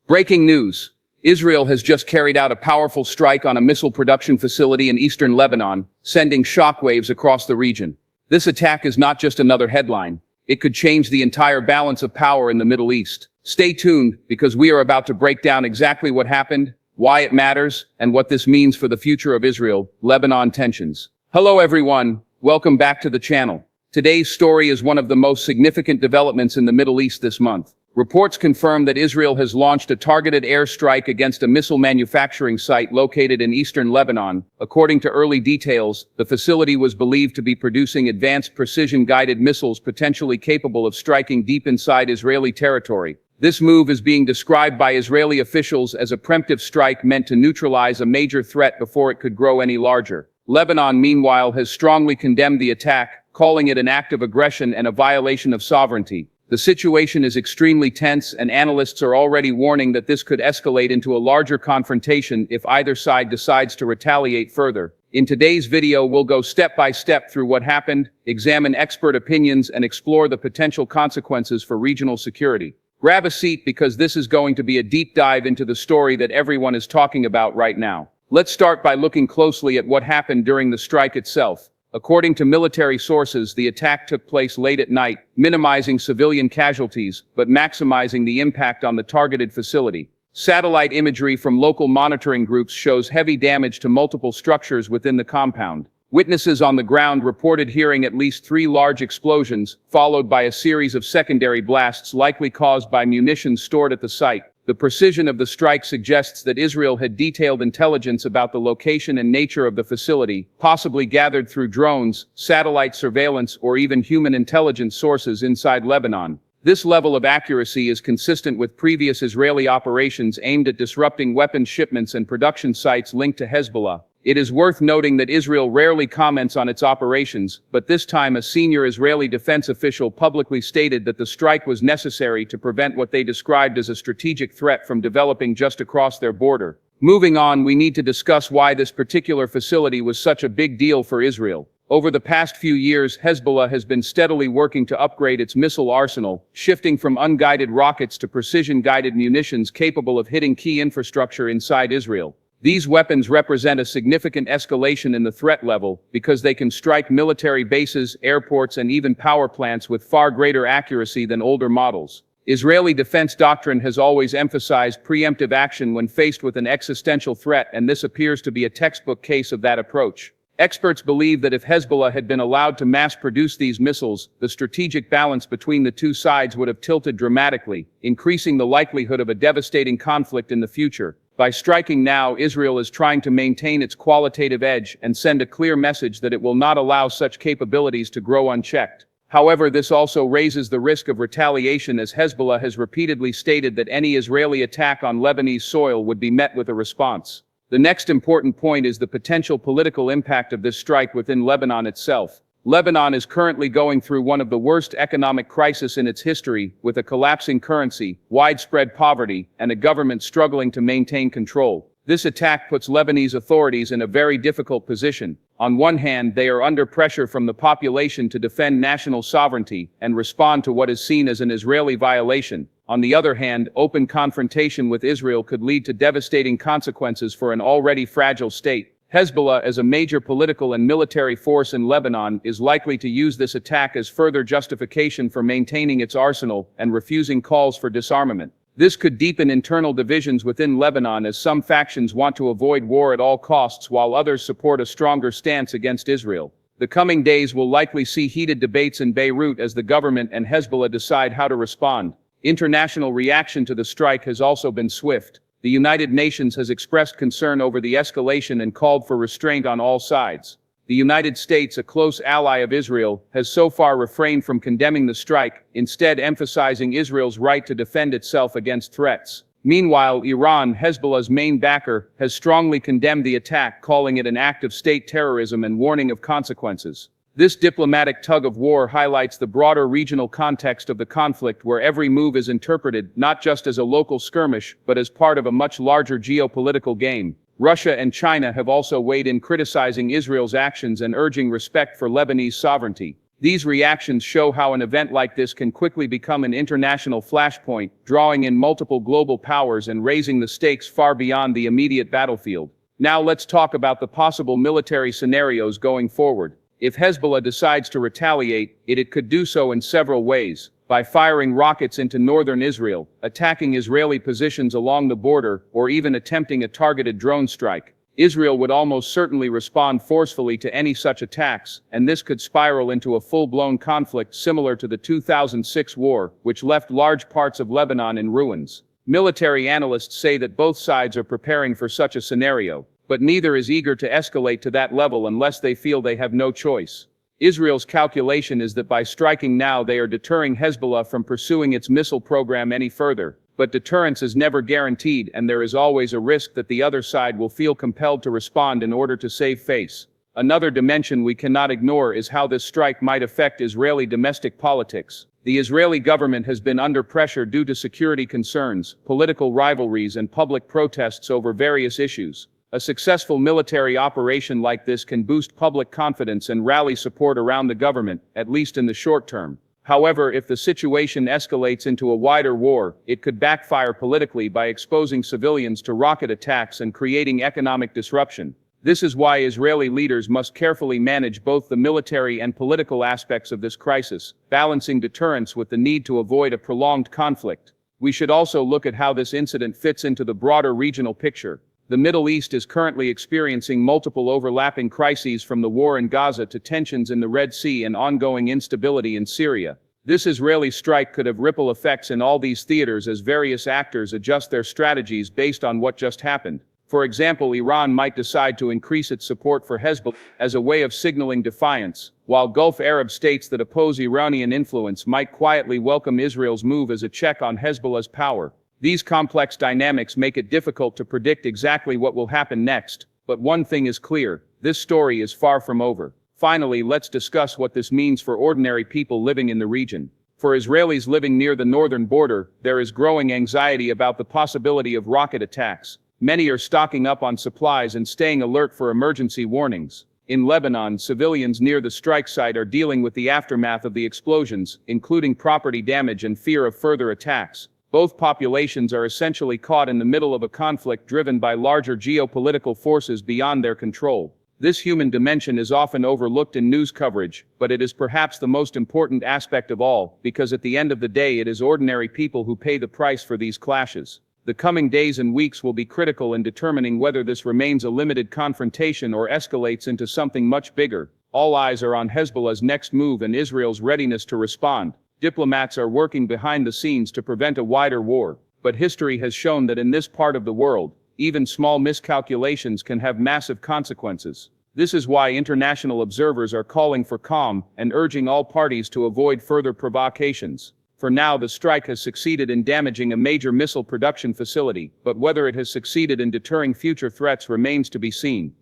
Breaking news. Israel has just carried out a powerful strike on a missile production facility in eastern Lebanon, sending shockwaves across the region. This attack is not just another headline. It could change the entire balance of power in the Middle East. Stay tuned, because we are about to break down exactly what happened, why it matters, and what this means for the future of Israel-Lebanon tensions. Hello everyone, welcome back to the channel. Today's story is one of the most significant developments in the Middle East this month. Reports confirm that Israel has launched a targeted airstrike against a missile manufacturing site located in eastern Lebanon. According to early details, the facility was believed to be producing advanced precision-guided missiles potentially capable of striking deep inside Israeli territory. This move is being described by Israeli officials as a preemptive strike meant to neutralize a major threat before it could grow any larger. Lebanon, meanwhile, has strongly condemned the attack, calling it an act of aggression and a violation of sovereignty. The situation is extremely tense, and analysts are already warning that this could escalate into a larger confrontation if either side decides to retaliate further. In today's video, we'll go step by step through what happened, examine expert opinions, and explore the potential consequences for regional security. Grab a seat, because this is going to be a deep dive into the story that everyone is talking about right now. Let's start by looking closely at what happened during the strike itself. According to military sources, the attack took place late at night, minimizing civilian casualties, but maximizing the impact on the targeted facility. Satellite imagery from local monitoring groups shows heavy damage to multiple structures within the compound. Witnesses on the ground reported hearing at least 3 large explosions, followed by a series of secondary blasts likely caused by munitions stored at the site. The precision of the strike suggests that Israel had detailed intelligence about the location and nature of the facility, possibly gathered through drones, satellite surveillance, or even human intelligence sources inside Lebanon. This level of accuracy is consistent with previous Israeli operations aimed at disrupting weapons shipments and production sites linked to Hezbollah. It is worth noting that Israel rarely comments on its operations, but this time a senior Israeli defense official publicly stated that the strike was necessary to prevent what they described as a strategic threat from developing just across their border. Moving on, we need to discuss why this particular facility was such a big deal for Israel. Over the past few years, Hezbollah has been steadily working to upgrade its missile arsenal, shifting from unguided rockets to precision-guided munitions capable of hitting key infrastructure inside Israel. These weapons represent a significant escalation in the threat level, because they can strike military bases, airports, and even power plants with far greater accuracy than older models. Israeli defense doctrine has always emphasized preemptive action when faced with an existential threat, and this appears to be a textbook case of that approach. Experts believe that if Hezbollah had been allowed to mass-produce these missiles, the strategic balance between the two sides would have tilted dramatically, increasing the likelihood of a devastating conflict in the future. By striking now, Israel is trying to maintain its qualitative edge and send a clear message that it will not allow such capabilities to grow unchecked. However, this also raises the risk of retaliation, as Hezbollah has repeatedly stated that any Israeli attack on Lebanese soil would be met with a response. The next important point is the potential political impact of this strike within Lebanon itself. Lebanon is currently going through one of the worst economic crises in its history, with a collapsing currency, widespread poverty, and a government struggling to maintain control. This attack puts Lebanese authorities in a very difficult position. On one hand, they are under pressure from the population to defend national sovereignty and respond to what is seen as an Israeli violation. On the other hand, open confrontation with Israel could lead to devastating consequences for an already fragile state. Hezbollah, as a major political and military force in Lebanon, is likely to use this attack as further justification for maintaining its arsenal and refusing calls for disarmament. This could deepen internal divisions within Lebanon, as some factions want to avoid war at all costs while others support a stronger stance against Israel. The coming days will likely see heated debates in Beirut as the government and Hezbollah decide how to respond. International reaction to the strike has also been swift. The United Nations has expressed concern over the escalation and called for restraint on all sides. The United States, a close ally of Israel, has so far refrained from condemning the strike, instead emphasizing Israel's right to defend itself against threats. Meanwhile, Iran, Hezbollah's main backer, has strongly condemned the attack, calling it an act of state terrorism and warning of consequences. This diplomatic tug-of-war highlights the broader regional context of the conflict, where every move is interpreted not just as a local skirmish, but as part of a much larger geopolitical game. Russia and China have also weighed in, criticizing Israel's actions and urging respect for Lebanese sovereignty. These reactions show how an event like this can quickly become an international flashpoint, drawing in multiple global powers and raising the stakes far beyond the immediate battlefield. Now let's talk about the possible military scenarios going forward. If Hezbollah decides to retaliate, it could do so in several ways. By firing rockets into northern Israel, attacking Israeli positions along the border, or even attempting a targeted drone strike. Israel would almost certainly respond forcefully to any such attacks, and this could spiral into a full-blown conflict similar to the 2006 war, which left large parts of Lebanon in ruins. Military analysts say that both sides are preparing for such a scenario, but neither is eager to escalate to that level unless they feel they have no choice. Israel's calculation is that by striking now they are deterring Hezbollah from pursuing its missile program any further. But deterrence is never guaranteed, and there is always a risk that the other side will feel compelled to respond in order to save face. Another dimension we cannot ignore is how this strike might affect Israeli domestic politics. The Israeli government has been under pressure due to security concerns, political rivalries, and public protests over various issues. A successful military operation like this can boost public confidence and rally support around the government, at least in the short term. However, if the situation escalates into a wider war, it could backfire politically by exposing civilians to rocket attacks and creating economic disruption. This is why Israeli leaders must carefully manage both the military and political aspects of this crisis, balancing deterrence with the need to avoid a prolonged conflict. We should also look at how this incident fits into the broader regional picture. The Middle East is currently experiencing multiple overlapping crises, from the war in Gaza to tensions in the Red Sea and ongoing instability in Syria. This Israeli strike could have ripple effects in all these theaters as various actors adjust their strategies based on what just happened. For example, Iran might decide to increase its support for Hezbollah as a way of signaling defiance, while Gulf Arab states that oppose Iranian influence might quietly welcome Israel's move as a check on Hezbollah's power. These complex dynamics make it difficult to predict exactly what will happen next, but one thing is clear: this story is far from over. Finally, let's discuss what this means for ordinary people living in the region. For Israelis living near the northern border, there is growing anxiety about the possibility of rocket attacks. Many are stocking up on supplies and staying alert for emergency warnings. In Lebanon, civilians near the strike site are dealing with the aftermath of the explosions, including property damage and fear of further attacks. Both populations are essentially caught in the middle of a conflict driven by larger geopolitical forces beyond their control. This human dimension is often overlooked in news coverage, but it is perhaps the most important aspect of all, because at the end of the day it is ordinary people who pay the price for these clashes. The coming days and weeks will be critical in determining whether this remains a limited confrontation or escalates into something much bigger. All eyes are on Hezbollah's next move and Israel's readiness to respond. Diplomats are working behind the scenes to prevent a wider war, but history has shown that in this part of the world, even small miscalculations can have massive consequences. This is why international observers are calling for calm and urging all parties to avoid further provocations. For now, the strike has succeeded in damaging a major missile production facility, but whether it has succeeded in deterring future threats remains to be seen.